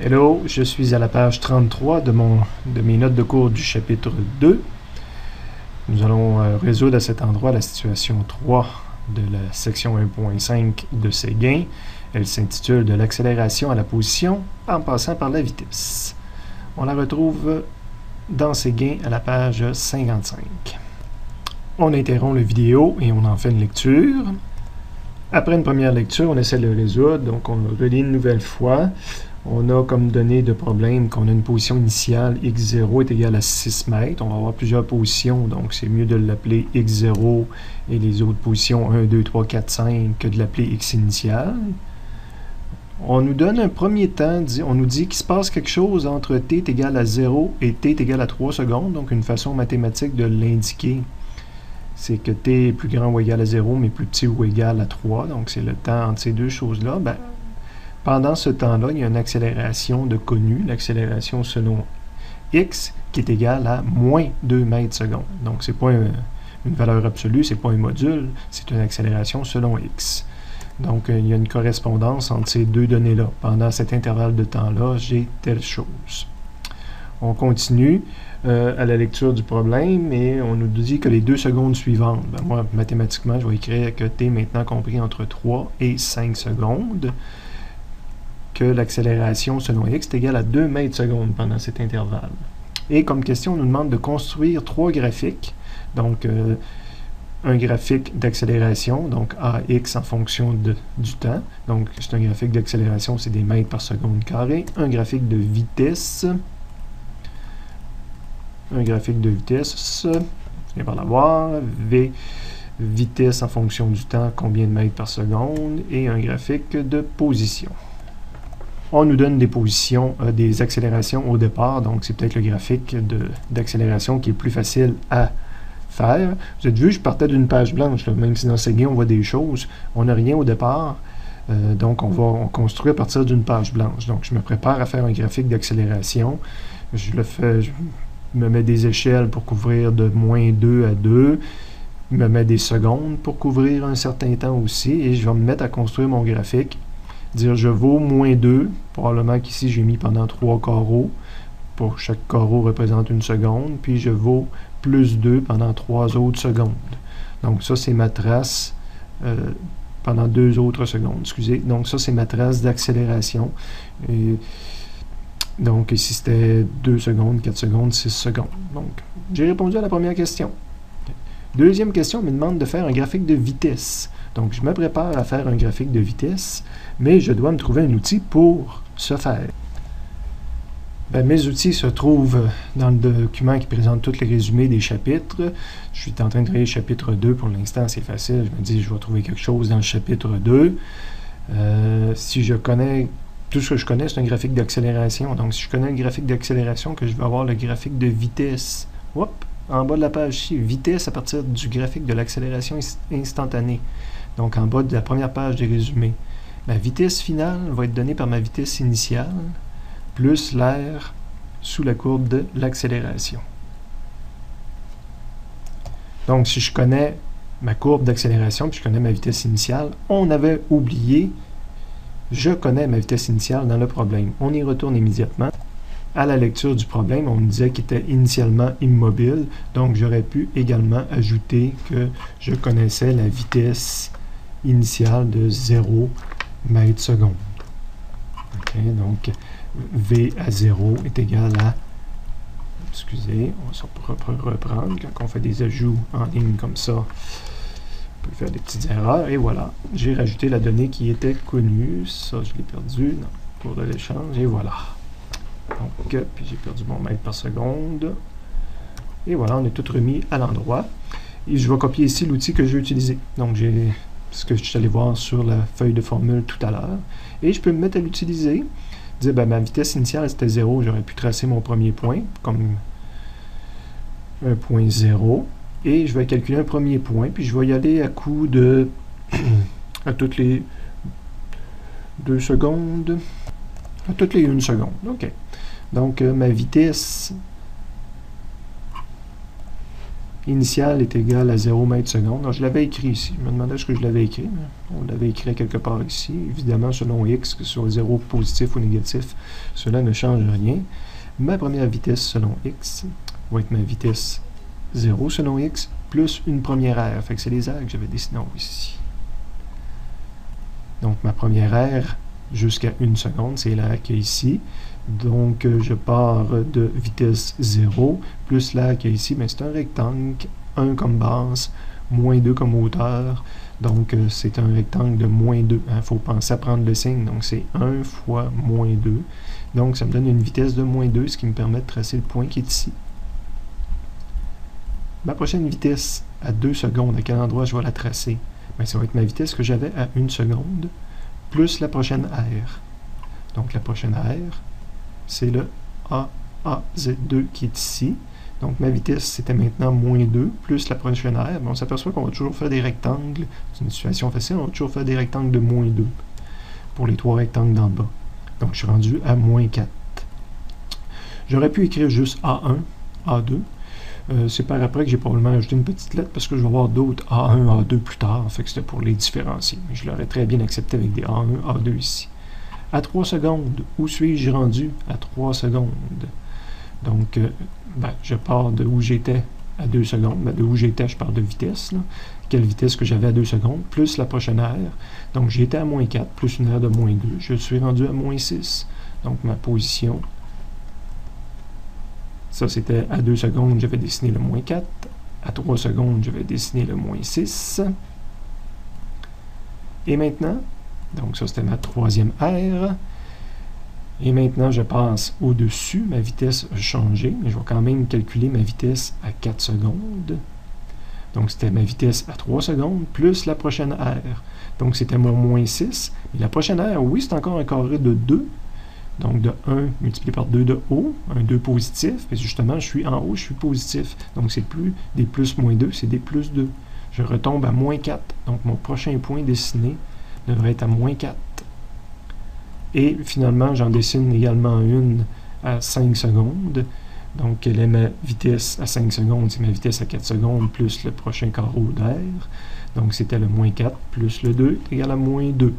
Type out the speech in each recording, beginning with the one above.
Hello, je suis à la page 33 de mes notes de cours du chapitre 2. Nous allons résoudre à cet endroit la situation 3 de la section 1.5 de ces gains. Elle s'intitule « De l'accélération à la position en passant par la vitesse ». On la retrouve dans ces gains à la page 55. On interrompt la vidéo et on en fait une lecture. Après une première lecture, on essaie de le résoudre, donc on le relit une nouvelle fois. On a comme donnée de problème qu'on a une position initiale x0 est égale à 6 mètres. On va avoir plusieurs positions, donc c'est mieux de l'appeler x0 et les autres positions 1, 2, 3, 4, 5 que de l'appeler x initiale. On nous donne un premier temps, on nous dit qu'il se passe quelque chose entre t est égal à 0 et t est égal à 3 secondes. Donc une façon mathématique de l'indiquer, c'est que t est plus grand ou égal à 0, mais plus petit ou égal à 3. Donc c'est le temps entre ces deux choses-là. Pendant ce temps-là, il y a une accélération de connu, l'accélération selon x, qui est égale à moins 2 mètres secondes. Donc, ce n'est pas une valeur absolue, ce n'est pas un module, c'est une accélération selon x. Donc, il y a une correspondance entre ces deux données-là. Pendant cet intervalle de temps-là, j'ai telle chose. On continue à la lecture du problème et on nous dit que les 2 secondes suivantes, moi, mathématiquement, je vais écrire que t est maintenant compris entre 3 et 5 secondes. Que l'accélération selon x est égale à 2 mètres secondes pendant cet intervalle. Et comme question, on nous demande de construire 3 graphiques. Donc, un graphique d'accélération, donc AX en fonction du temps. Donc, c'est un graphique d'accélération, c'est des mètres par seconde carré. Un graphique de vitesse. Un graphique de vitesse, vous allez par l'avoir. V, vitesse en fonction du temps, combien de mètres par seconde. Et un graphique de position. On nous donne des positions, des accélérations au départ, donc c'est peut-être le graphique d'accélération qui est plus facile à faire. Vous avez vu, je partais d'une page blanche, là, même si dans ces gains on voit des choses. On n'a rien au départ, donc on va construire à partir d'une page blanche. Donc je me prépare à faire un graphique d'accélération. Je me mets des échelles pour couvrir de moins 2 à 2. Je me mets des secondes pour couvrir un certain temps aussi, et je vais me mettre à construire mon graphique. Dire je vaux moins 2, probablement qu'ici j'ai mis pendant 3 carreaux, pour chaque carreau représente une seconde, puis je vaux plus 2 pendant 3 autres secondes. Donc ça c'est ma trace pendant 2 autres secondes, excusez. Donc ça c'est ma trace d'accélération. Donc ici c'était 2 secondes, 4 secondes, 6 secondes. Donc j'ai répondu à la première question. Deuxième question, on me demande de faire un graphique de vitesse. Donc, je me prépare à faire un graphique de vitesse, mais je dois me trouver un outil pour ce faire. Mes outils se trouvent dans le document qui présente tous les résumés des chapitres. Je suis en train de travailler le chapitre 2 pour l'instant, c'est facile. Je me dis, je vais trouver quelque chose dans le chapitre 2. Si je connais, tout ce que je connais, c'est un graphique d'accélération. Donc, si je connais le graphique d'accélération, que je vais avoir le graphique de vitesse. Hop! En bas de la page ici, vitesse à partir du graphique de l'accélération instantanée. Donc, en bas de la première page des résumés. Ma vitesse finale va être donnée par ma vitesse initiale, plus l'air sous la courbe de l'accélération. Donc, si je connais ma courbe d'accélération, puis je connais ma vitesse initiale, on avait oublié, je connais ma vitesse initiale dans le problème. On y retourne immédiatement. À la lecture du problème, on me disait qu'il était initialement immobile, donc j'aurais pu également ajouter que je connaissais la vitesse initiale de 0 mètres seconde. Okay, donc V à 0 est égal à, excusez, on va reprendre, quand on fait des ajouts en ligne comme ça, on peut faire des petites erreurs, et voilà, j'ai rajouté la donnée qui était connue, ça je l'ai perdu dans le cours de l'échange, et voilà. Donc, puis j'ai perdu mon mètre par seconde. Et voilà, on est tout remis à l'endroit. Et je vais copier ici l'outil que je vais utiliser. Donc, j'ai ce que je suis allé voir sur la feuille de formule tout à l'heure. Et je peux me mettre à l'utiliser. Dire, ma vitesse initiale, c'était 0. J'aurais pu tracer mon premier point, comme un point 0. Et je vais calculer un premier point. Puis je vais y aller à coup de... à toutes les 2 secondes. À toutes les 1 seconde. OK. Donc, ma vitesse initiale est égale à 0 mètres seconde. Alors, je l'avais écrit ici. Je me demandais ce que je l'avais écrit. Mais on l'avait écrit quelque part ici. Évidemment, selon x, que ce soit 0 positif ou négatif, cela ne change rien. Ma première vitesse selon x va être ma vitesse 0 selon x, plus une première aire. Fait que c'est les aires que j'avais dessinées en haut ici. Donc, ma première aire jusqu'à 1 seconde, c'est l'aire qu'il y a ici. Donc, je pars de vitesse 0, plus l'aire qu'il y a ici, mais c'est un rectangle, 1 comme base, moins 2 comme hauteur. Donc, c'est un rectangle de moins 2. Il faut penser à prendre le signe. Donc, c'est 1 fois moins 2. Donc, ça me donne une vitesse de moins 2, ce qui me permet de tracer le point qui est ici. Ma prochaine vitesse à 2 secondes, à quel endroit je vais la tracer? Bien, ça va être ma vitesse que j'avais à 1 seconde, plus la prochaine aire. Donc, la prochaine aire, c'est le AZ2 qui est ici. Donc, ma vitesse, c'était maintenant moins 2, plus la prochaine aire. On s'aperçoit qu'on va toujours faire des rectangles. C'est une situation facile, on va toujours faire des rectangles de moins 2 pour les 3 rectangles d'en bas. Donc, je suis rendu à moins 4. J'aurais pu écrire juste A1, A2. C'est par après que j'ai probablement ajouté une petite lettre parce que je vais avoir d'autres A1, A2 plus tard. Fait que c'était pour les différencier. Mais je l'aurais très bien accepté avec des A1, A2 ici. À 3 secondes, où suis-je rendu? À 3 secondes. Donc, je pars de où j'étais à 2 secondes. De où j'étais, je pars de vitesse. Là. Quelle vitesse que j'avais à 2 secondes, plus la prochaine aire. Donc, j'étais à moins 4, plus une aire de moins 2. Je suis rendu à moins 6. Donc, ma position... Ça, c'était à 2 secondes, je vais dessiner le moins 4. À 3 secondes, je vais dessiner le moins 6. Et maintenant, donc ça, c'était ma troisième aire. Et maintenant, je passe au-dessus. Ma vitesse a changé, mais je vais quand même calculer ma vitesse à 4 secondes. Donc, c'était ma vitesse à 3 secondes, plus la prochaine aire. Donc, c'était mon moins 6. Mais la prochaine aire, oui, c'est encore un carré de 2. Donc, de 1 multiplié par 2 de haut, un 2 positif. Et justement, je suis en haut, je suis positif. Donc, c'est plus des plus moins 2, c'est des plus 2. Je retombe à moins 4. Donc, mon prochain point dessiné devrait être à moins 4. Et finalement, j'en dessine également une à 5 secondes. Donc, quelle est ma vitesse à 5 secondes? C'est ma vitesse à 4 secondes plus le prochain carreau d'air. Donc, c'était le moins 4 plus le 2 égale à moins 2.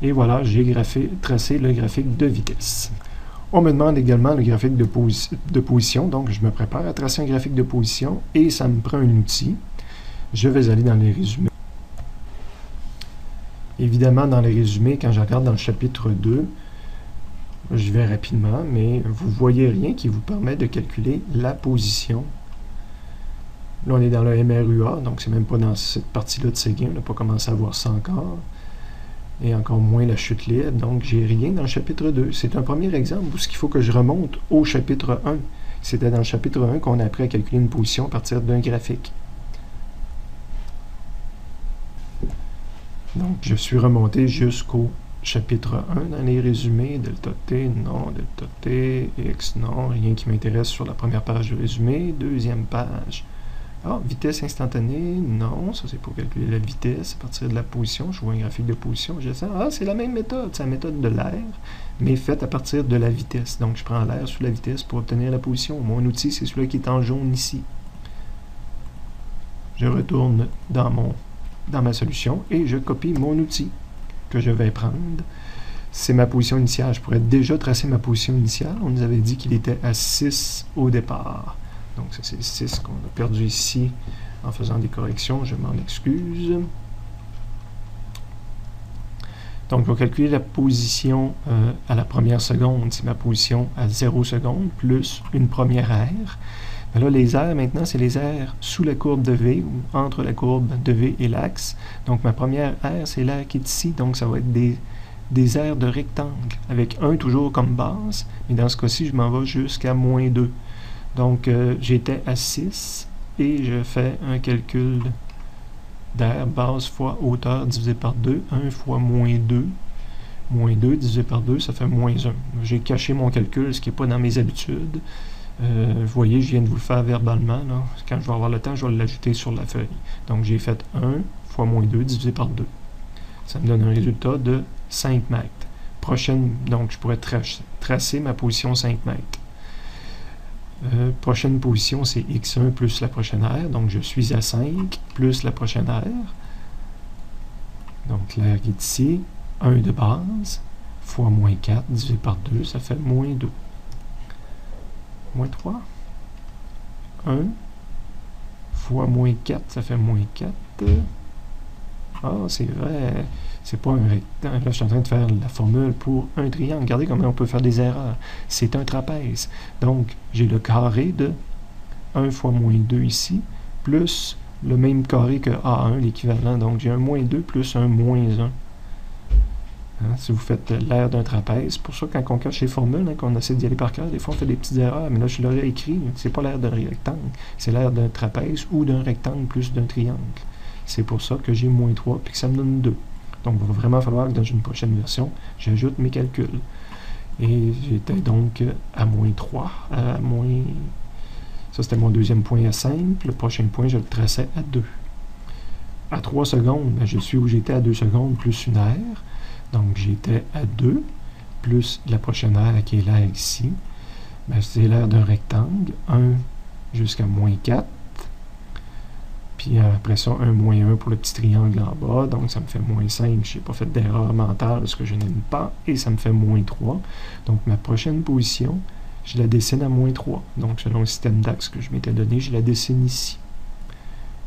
Et voilà, j'ai tracé le graphique de vitesse. On me demande également le graphique de position, donc je me prépare à tracer un graphique de position et ça me prend un outil. Je vais aller dans les résumés. Évidemment, dans les résumés, quand je regarde dans le chapitre 2, je vais rapidement, mais vous ne voyez rien qui vous permet de calculer la position. Là, on est dans le MRUA, donc c'est même pas dans cette partie-là de Séguin, on n'a pas commencé à voir ça encore. Et encore moins la chute libre, donc j'ai rien dans le chapitre 2. C'est un premier exemple où il faut que je remonte au chapitre 1. C'était dans le chapitre 1 qu'on a appris à calculer une position à partir d'un graphique. Donc je suis remonté jusqu'au chapitre 1 dans les résumés. Delta T, non. Delta T, X, non. Rien qui m'intéresse sur la première page du résumé. Deuxième page. Ah, vitesse instantanée, non, ça c'est pour calculer la vitesse à partir de la position. Je vois un graphique de position, je sens, ah, c'est la même méthode, c'est la méthode de l'air, mais faite à partir de la vitesse. Donc je prends l'air sous la vitesse pour obtenir la position. Mon outil, c'est celui qui est en jaune ici. Je retourne dans ma solution et je copie mon outil que je vais prendre. C'est ma position initiale. Je pourrais déjà tracer ma position initiale. On nous avait dit qu'il était à 6 au départ. Donc, ça, c'est 6 qu'on a perdu ici en faisant des corrections. Je m'en excuse. Donc, je vais calculer la position à la première seconde. C'est ma position à 0 seconde plus une première aire. Mais là, les aires, maintenant, c'est les aires sous la courbe de V ou entre la courbe de V et l'axe. Donc, ma première aire, c'est l'aire qui est ici. Donc, ça va être des aires de rectangle avec 1 toujours comme base. Mais dans ce cas-ci, je m'en vais jusqu'à moins 2. Donc, j'étais à 6 et je fais un calcul d'air base fois hauteur divisé par 2. 1 fois moins 2. Moins 2 divisé par 2, ça fait moins 1. J'ai caché mon calcul, ce qui n'est pas dans mes habitudes. Vous voyez, je viens de vous le faire verbalement. Là. Quand je vais avoir le temps, je vais l'ajouter sur la feuille. Donc, j'ai fait 1 fois moins 2 divisé par 2. Ça me donne un résultat de 5 mètres. Donc, je pourrais tracer ma position 5 mètres. Prochaine position, c'est x1 plus la prochaine aire. Donc, je suis à 5 plus la prochaine aire. Donc, l'aire qui est ici, 1 de base, fois moins 4 divisé par 2, ça fait moins 2. Moins 3. 1 fois moins 4, ça fait moins 4. Ah, c'est vrai, c'est pas un rectangle. Là, je suis en train de faire la formule pour un triangle. Regardez comment on peut faire des erreurs. C'est un trapèze. Donc, j'ai le carré de 1 fois moins 2 ici, plus le même carré que A1, l'équivalent. Donc, j'ai un moins 2 plus un moins 1. Hein, si vous faites l'aire d'un trapèze, c'est pour ça que quand on cache les formules, hein, qu'on essaie d'y aller par cœur, des fois on fait des petites erreurs, mais là je l'aurais écrit, c'est pas l'aire d'un rectangle, c'est l'aire d'un trapèze ou d'un rectangle plus d'un triangle. C'est pour ça que j'ai moins 3 puis que ça me donne 2. Donc il va vraiment falloir que dans une prochaine version, j'ajoute mes calculs. Et j'étais donc à moins 3, à moins... Ça c'était mon deuxième point à simple, le prochain point je le traçais à 2. À 3 secondes, ben, je suis où j'étais à 2 secondes plus une aire. Donc, j'étais à 2, plus la prochaine aire qui est l'aire ici. Ben, c'est l'aire d'un rectangle, 1 jusqu'à moins 4. Puis après ça, 1 moins 1 pour le petit triangle en bas. Donc, ça me fait moins 5. Je n'ai pas fait d'erreur mentale parce que je n'aime pas. Et ça me fait moins 3. Donc, ma prochaine position, je la dessine à moins 3. Donc, selon le système d'axe que je m'étais donné, je la dessine ici.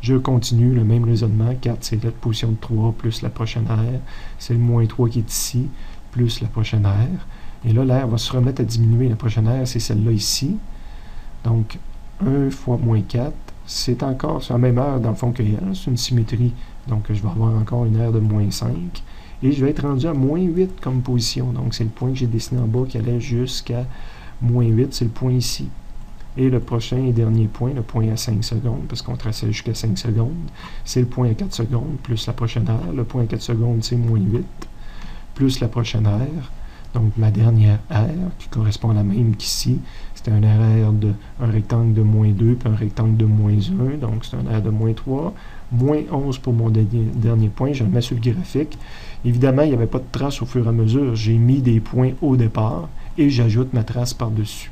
Je continue le même raisonnement. 4, c'est la position de 3 plus la prochaine aire. C'est le moins 3 qui est ici, plus la prochaine aire. Et là, l'aire va se remettre à diminuer. La prochaine aire, c'est celle-là ici. Donc, 1 fois moins 4, c'est encore sur la même aire dans le fond que hier. C'est une symétrie. Donc, je vais avoir encore une aire de moins 5. Et je vais être rendu à moins 8 comme position. Donc, c'est le point que j'ai dessiné en bas qui allait jusqu'à moins 8. C'est le point ici. Et le prochain et dernier point, le point à 5 secondes, parce qu'on traçait jusqu'à 5 secondes, c'est le point à 4 secondes, plus la prochaine aire. Le point à 4 secondes, c'est moins 8, plus la prochaine aire. Donc, ma dernière aire, qui correspond à la même qu'ici, c'était un aire de un rectangle de moins 2, puis un rectangle de moins 1, donc c'est un aire de moins 3. Moins 11 pour mon dernier point, je le mets sur le graphique. Évidemment, il n'y avait pas de trace au fur et à mesure. J'ai mis des points au départ, et j'ajoute ma trace par-dessus.